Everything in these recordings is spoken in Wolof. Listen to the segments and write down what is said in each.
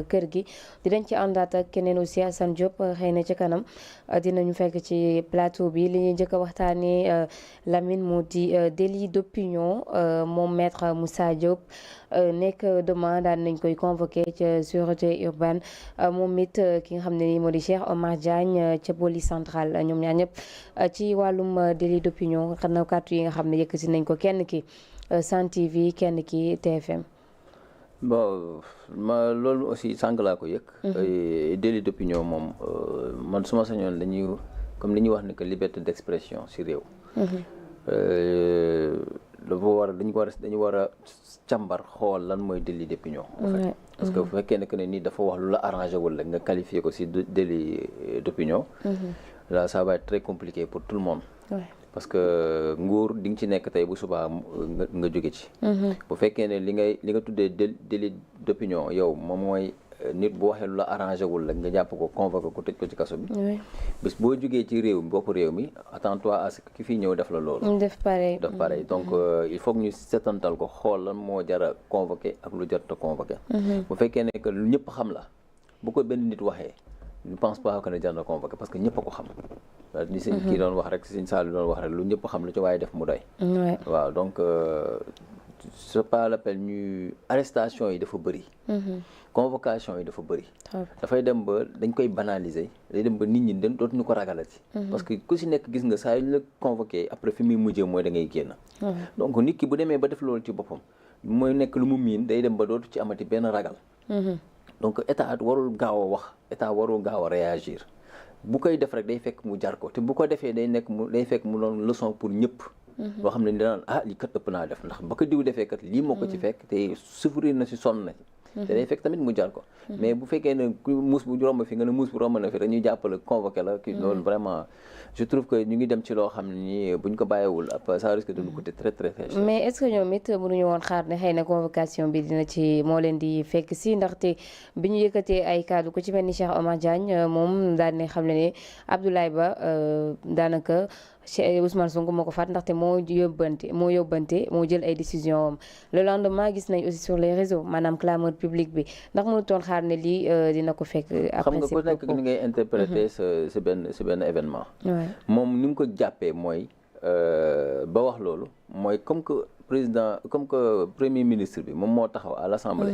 kër gi dinañ ci àndaat ak keneen aussi Assane Diop xëy na ci kanam dinañu fekk ci plateau bi li ñuy njëkk a waxtaanee Lamine moo di délit d'opinion moom maître Moussa Diop nekk demain daan nañ koy convoqué ca sûreté urbaine moom it ki nga xam ne nii moo di Cheikh Omar Diagne ca police centrale ñoom ñaar ñëpp ci wàllum délit d'opinion xam na kàddu yi nga xam ne yëkkati nañ ko kenn ki Sen TV kenn ki TFM. bon loolu aussi sànq laa ko yëg. délit d'opinion moom man suma sañoon dañuy comme li ñuy wax ne que liberté d'expression ci réew. dañu war a càmbar xool lan mooy délit d'opinion. en fait parce que bu fekkee ne que ne nii dafa wax lu la arrangé wala nga qualifié ko ci délit d'opinion. là ça va être très compliqué pour tout le monde. parce que nguur di nga ci nekk tey bu subaa nga jóge ci. bu fekkee ne li nga tuddee délit d'opinion yow moom mooy nit bu waxee lu la arrangé wul la nga jàpp ko convoqué ko tëj ko ci kaso bi. bis boo jógee ci réew mi bopp réew mi attends-toi à ce que ki fii ñëw def la loolu. def pareil donc il faut que ñu setantal ko xool lan moo jar a convoqué ak lu jarut a convoqué. bu fekkee ne que lu ñëpp xam la bu ko benn nit waxee je ne pense pas que ne jar na convoqué parce que ñëpp a ko xam. ni sëñ kii doon wax rek sëñ Sall doon wax rek lu ñëpp xam lu ci waaye def mu doy. waaw donc c'est pas l'appel ñu arrestation yi dafa bëri. convocation yi dafa bëri. dafay dem ba dañ koy banaliser day dem ba nit ñi dootuñu ko ragalati. parce que ku si nekk gis nga saa yu ñu la convoqué après fi muy mujjee mooy da ngay génn. donc nit ki bu demee ba def loolu ci boppam mooy nekk lu mu miin day dem ba dootu ci amati benn ragal. donc état warul gaaw a wax état warul gaaw a réagir. bu koy def rek day fekk mu jar ko te bu ko defee day fekk mu doon leçon pour ñëpp. loo xam ne danaan lii kat ëpp naa def ndax ba ko diw defee kat lii moo ko ci fekk te souffrir na si sonn na ci. te day fekk tamit mu jar ko. mais bu fekkee ne ku muus bu romb fi nga ne muus bu romb na fi rek ñu jàppale convoqué la kii loolu vraiment je trouve que ñu ngi dem ci loo xam ne nii buñ ko bàyyiwul après ça risque de nous coûter très très cher. mais est-ce que ñoom it mënuñu woon xaar ne xëy na convocation bi dina ci moo leen di fekk si ndaxte bi ñu yëkkatee ay kaddu ku ci mel ni Cheikh Omar Diagne moom daal ne xam ne Abdoulaye Ba daanaka Ousmane Sonko moo ko faat ndaxte moo yóbbante moo jël ay décision am le lendemain gis nañ aussi sur les réseaux maanaam clameur publique bi ndax mënutoon xaar ne lii dina ko fekk. après xam nga ku nekk ni ngay interpréter si benn événement. moom ni mu ko jàppee mooy ba wax loolu mooy comme que premier ministre bi moom moo taxaw à l'Assemblée.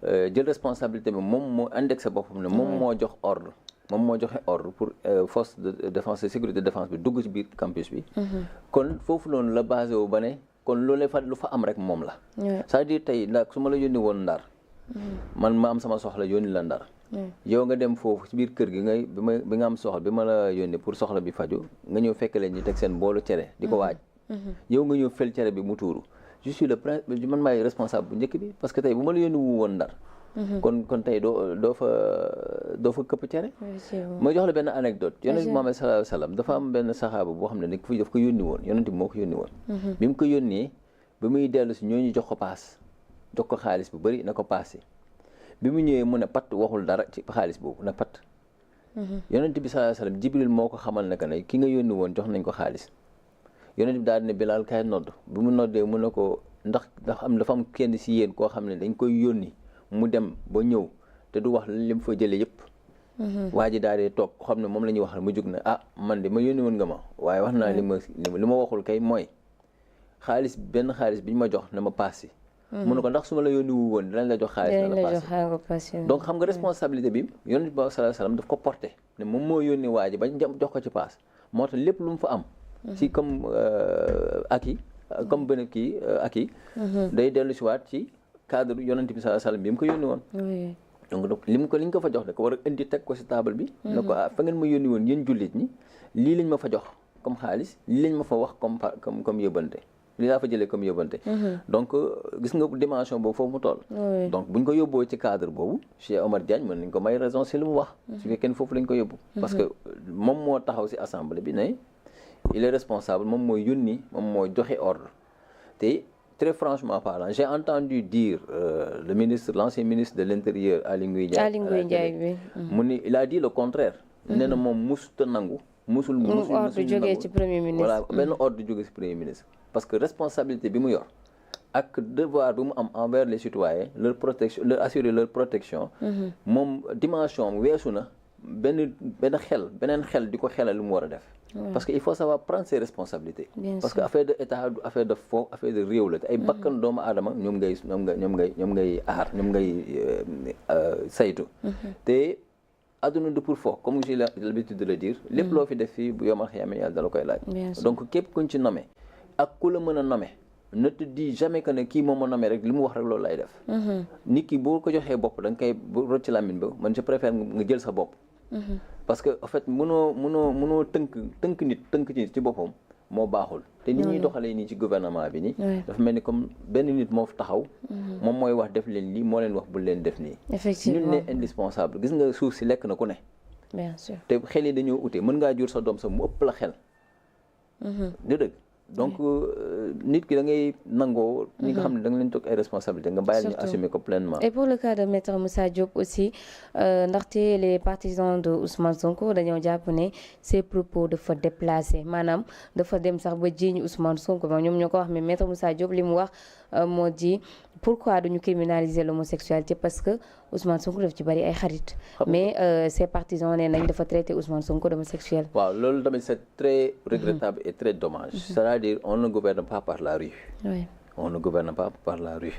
jël responsabilité bi moom moo indexé boppam ne moom moo jox ordre. moom moo joxe ordre pour force de défense et sécurité de défense bi dugg ci biir campus bi. kon foofu noonu la basé wu ba ne kon loolu lu fa am rek moom la. c'est-à-dire tey ndax su ma la yónni woon Ndar. man ma am sama soxla yónni la Ndar. yow nga dem foofu ci biir kër gi bi nga am soxla bi ma la yónni pour soxla bi faju nga ñëw fekk leen ñu teg seen boolu cere di ko waaj. yow nga ñëw fel cere bi mu tuuru je suis le man maay responsable bu njëkk bi parce que tey bu ma la yónni wu woon Ndar. kon tey doo fa këpp cere. ma jox la benn anecdote yonent bi Muhammad sallallahu alayhi wa sallam dafa am benn saxaaba boo xam ne ni daf ko yónni woon yonent bi moo ko yónni woon. bi mu ko yónnee ba muy dellu si ñooñu jox ko paas jox ko xaalis bu bëri na ko paase bi mu ñëwee mu ne pat waxul dara ci xaalis boobu na pat. yonent bi sallallahu alayhi wa sallam Jibril moo ko xamal ne que ne ki nga yónni woon jox nañ ko xaalis yonent bi daal di ne Bilaal kaay nodd bi mu noddee mu ne ko ndax dafa am kenn si yéen koo xam ne dañ koy yónni. mu dem ba ñëw te du wax li mu fa jëlee yëpp. waa ji daal di toog xam ne moom la ñuy wax mu jug ne man de ma yónni woon nga ma waaye wax naa li ma waxul kay mooy benn xaalis bi ñu ma jox na ma paas. mu ne ko ndax su ma la yónni wu woon dinañ la jox xaalis na la paas donc xam nga responsabilité bi yonent bi sallallahu alayhi wasallam daf ko porté ne moom moo yónni waa ji ba jox ko ci paas moo tax lépp lu mu fa am. ci comme acquis comme benn kii acquis. day dellu si waat ci. cadre yonent bi sallallahu alayhi wasallam bi mu ko yónni woon. donc li ñu ko fa jox da ko war a indi teg ko ci table bi. ne ko fa ngeen ma yónni woon yéen jullit ñi lii lañ ma fa jox comme xaalis lii lañ ma fa wax comme yóbbante lii laa fa jëlee comme yóbbante. donc gis nga dimension boobu foofu mu toll. donc buñ ko yóbboo ci cadre boobu Cheikh Omar Diagne mën nañ ko may raison ci li mu wax. su fekkee foofu lañ ko yóbbu. parce que moom moo taxaw ci assemblée bi ne il est responsable moom mooy yónni moom mooy joxe ordre te. Très franchement parlant, j'ai entendu dire l'ancien ministre de l'Intérieur Aly Ngouille Ndiaye il a dit le contraire. nee na moom musuta nangu. musul ordre jógee ci premier ministre. voilà benn ordre jógee ci premier ministre. parce que responsabilité bi mu yor ak devoir bi mu am envers les citoyens leur assurer leur protection. moom dimension weesu na beneen xel di ko xelal lu mu war a def. parce que il faut savoir prendre ses responsabilités. parce que affaire de état du affaire de fond affaire de réew la te ay bakkan doomu aadama ñoom ngay aar ñoom ngay saytu. te àdduna du pour fort comme j'ai l'habitude de le dire. lépp loo fi def fii bu yomal xiyama yàlla dala koy laaj. donc képp kuñ ci nommé ak ku la mën a nommé. ne te dis jamais que ne kii moom ma nommé rek li mu wax rek loolu lay def. nit ki boo ko joxee bopp da nga koy rocc làmmiñ ba man je préfère nga jël sa bopp. parce que en fait mënoo tënk nit ci boppam moo baaxul. te nit ñuy doxalee nii ci gouvernement bi nii. dafa mel ni comme benn nit moo taxaw. moom mooy wax def leen lii moo leen wax bul leen def nii. effectivement nul n'est indispensable gis nga suuf si lekk na ku ne. bien sûr te xel yi dañoo ute mën ngaa jur sa doom sa mu ëpp la xel. du dëgg. donc nit ki da ngay nangoo. ñi nga xam ne da nga leen toog ay responsabilités nga bàyyil ñu assumer ko pleinement. et pour le cas de maître Moussa Diop aussi ndaxte les partisans de Ousmane Sonko dañoo jàpp ne ses propos dafa déplacé maanaam dafa dem sax ba jiiñ Ousmane Sonko ba ñoom ñoo ko wax mais maître Moussa Diop li mu wax moo di pourquoi duñu criminaliser l'homosexualité parce que Ousmane Sonko daf ci bari ay xarit. mais ses partisans nee nañ dafa traité Ousmane Sonko d'homosexuel. waaw loolu tamit c'est très regrettable et très dommage. c'est-à-dire on ne gouverne pas par la rue. Oui. On ne gouverne pas par la rue.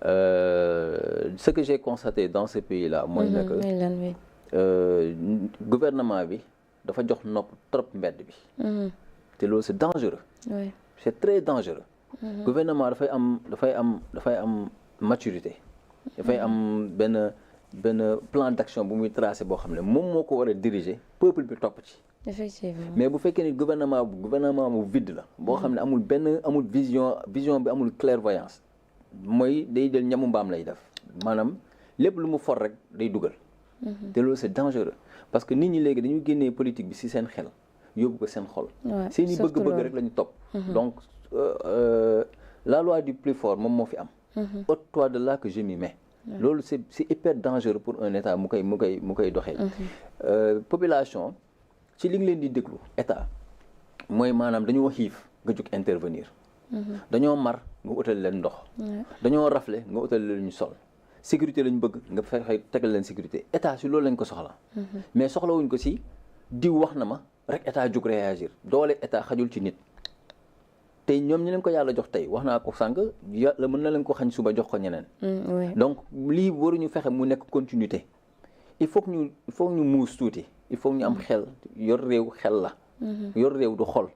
Ce que j'ai constaté dans ce pays-là mooy que gouvernement bi dafa jox nopp trop mbedd bi. te loolu c'est dangereux. Oui. C'est très dangereux. Gouvernement dafay am maturité. dafay am benn plan d'action bu muy tracé boo xam ne moom moo ko war a diriger peuple bi topp ci. effectivement mais bu fekkee ni gouvernement bu vide la. boo xam ne amul vision bi amul clairvoyance. mooy day jël ñamu mbaam lay def maanaam lépp lu mu for rek day dugal. te loolu c'est dangereux parce que nit ñi léegi dañu génnee politique bi ci seen xel yóbbu ko seen xol. seen i bëgg-bëgg rek la ñu topp. donc la loi du plus fort moom moo fi am. ôte-toi de là que je m'y mets. loolu c'est hyper dangereux pour un état mu koy doxee. Population ci li nga leen di déglu état mooy maanaam dañoo xiif nga jóg intervenir. dañoo mar nga utal leen ndox. dañoo rafle nga utal leen ñu sol. sécurité lañ bëgg nga fexe tegal leen sécurité état si loolu lañ ko soxla. mais soxlawuñ ko si diw wax na ma rek état jóg réagir doole état xajul ci nit. tey ñoom ñi leen ko yàlla jox tey wax naa ko sànq yàlla mën na leen ko xañ suba jox ko ñeneen. donc lii waruñu fexe mu nekk continuité. il faut que ñu muus tuuti il faut que ñu am xel yor réew xel la. yor réew du xol.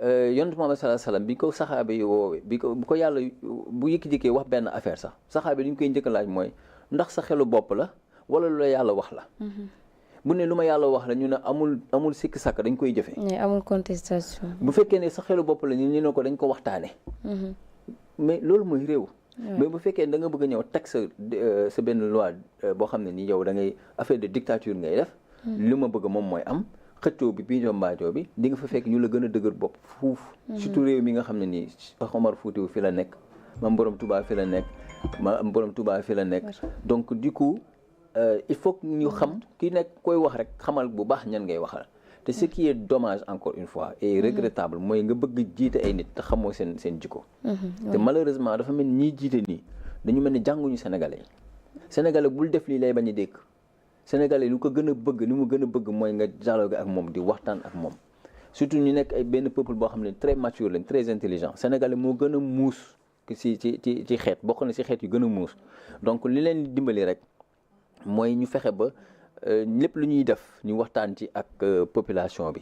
yonent Muhammad sallallahu alayhi wasallam bi ko saxaaba yi woowee bu ko yàlla bu yëkki-jëkkee wax benn affaire sax saxaaba yi li ñu koy njëkk a laaj mooy ndax sa xelu bopp la wala lu la yàlla wax la. bu ne lu ma yàlla wax la ñu ne amul sikki sàkk dañ koy jëfee. amul contestation. bu fekkee ne sa xelu bopp la ñu ne ko dañ ko waxtaane mais loolu mooy réew. mais bu fekkee da nga bëgg a ñëw teg sa benn loi boo xam ne ni yow da ngay affaire de dictature ngay def. li ma bëgg moom mooy am. xëccoo bi bii mbaajoo bi di nga fa fekk ñu la gën a dëgër bopp fuuf. surtout réew mi nga xam ne nii Omar Foutiyou fi la nekk Mame Borom Touba fi la nekk Mame Borom Touba fi la nekk. donc du coup il faut que ñu xam ki nekk koy wax rek xamal bu baax ñan ngay waxal. te ce qui est dommage encore une fois et regrettable mooy nga bëgg jiite ay nit te xamoo seen jikko. te malheureusement dafa mel ni ñiy jiite nii dañu mel ni jànguñu sénégalais sénégalais bul def lii lay bañ a dégg. Sénégalais lu ko gën a bëgg li mu gën a bëgg mooy nga dialogue ak moom di waxtaan ak moom surtout ñu nekk ay benn peuple boo xam ne très mature lañ très intelligent Sénégalais moo gën a muus ci xeet bokk na ci xeet yu gën a muus donc li leen dimbali rek mooy ñu fexe ba lépp lu ñuy def ñu waxtaan ci ak population bi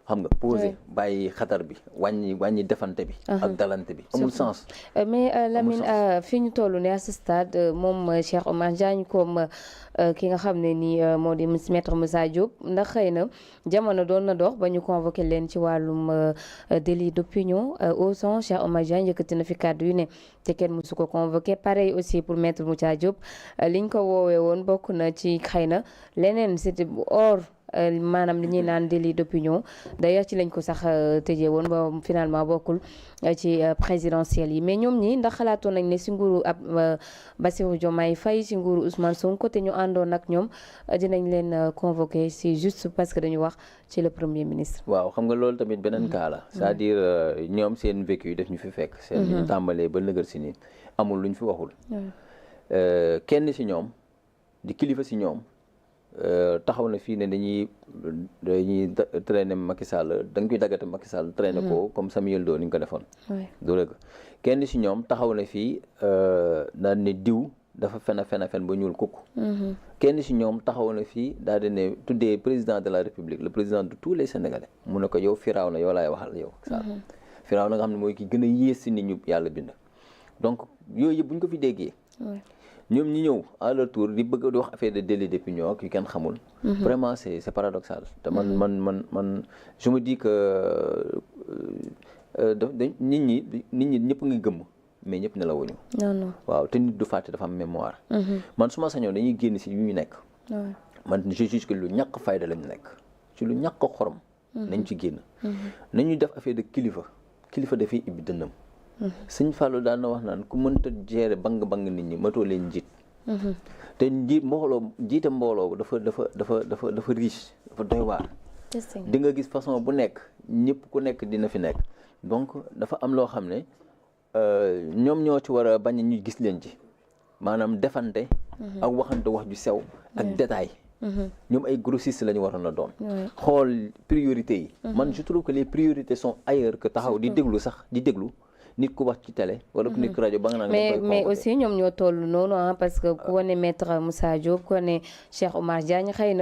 xam nga posé bàyyi xatar bi wàññi defante bi ak dalante bi amul sens. mais Lamine fi ñu toll ne à ce stade moom Cheikh Oumar Diagne comme ki nga xam ne nii moo di maître Moussa Diop ndax xëy na jamono doon na dox ba ñu convoqué leen ci wàllum délit d'opinion au son Cheikh Oumar Diagne yëkkati na fi kàddu yu ne te kenn mësu ko convoqué pareil aussi pour maître Moussa Diop liñ ko woowee woon bokk na ci xëy na leneen c'était hors maanaam li ñuy naan délit d'opinion d'ailleurs ci lañ ko sax tëjee woon ba finalement bokkul ci présidentielle yi mais ñoom ñi ndax xalaatoon nañ ne si nguuru ab Bassirou Diomaye Faye si nguuru Ousmane Sonko te ñu àndoon ak ñoom dinañ leen convoquer c'est juste parce que dañu wax ci le premier ministre. waaw xam nga loolu tamit beneen cas la c'est-à-dire ñoom seen vécu yi daf ñu fi fekk. seen ñu tàmbalee ba nëgër si nii amul luñ fi waxul. kenn si ñoom di kilifa si ñoom taxaw na fii ne dañuy traîner Macky Sall da nga koy daggate Macky Sall traîner ko comme Samuel Doe ni nga ko defoon. du rëgg kenn si ñoom taxaw na fii daal ne diw dafa fen ba ñuul kukk. kenn si ñoom taxaw na fii daal di ne tuddee président de la République le président de tous les Sénégalais mu ne ko yow Firawna yow laay waxal yow. Firawna nga xam ne mooy ki gën a yées si nit ñu yàlla bind. donc yooyu yëpp bu ñu ko fi déggee. ñoom ñi ñëw à leur tour di bëgg di wax affaire de délit d'opinion ak yu kenn xamul. vraiment c'est paradoxal te man je me dis que nit ñi ñëpp nga gëmm mais ñëpp ne la wuñu. non waaw te nit du fàtte dafa am mémoire. man su ma sañoon dañuy génn si yu ñu nekk. man je juge que lu ñàkk fayda lañu nekk ci lu ñàkk xorom. nañ ci génn. nañu def affaire de kilifa dafay ibbi dënnam. Sëñ Fallou daan na wax naan ku mënta gérer bang nit ñi matoo leen njiit. te jiite mbooloo dafa riche dafa doy waar. di nga gis façon bu nekk ñëpp ku nekk dina fi nekk donc dafa am loo xam ne ñoom ñoo ci war a bañ ñu gis leen ci maanaam defante. ak waxante wax ju sew ak détail. ñoom ay grossistes la ñu waroon a doon. xool priorité yi. man je trouve que les priorités sont ailleurs que taxaw di déglu. nit ku wax ci télé wala ku nit ku rajo ba nga naan mais aussi ñoom ñoo toll noonu parce que ku wane maître Moussa Diop ku wane Cheikh Oumar Diagne xëy na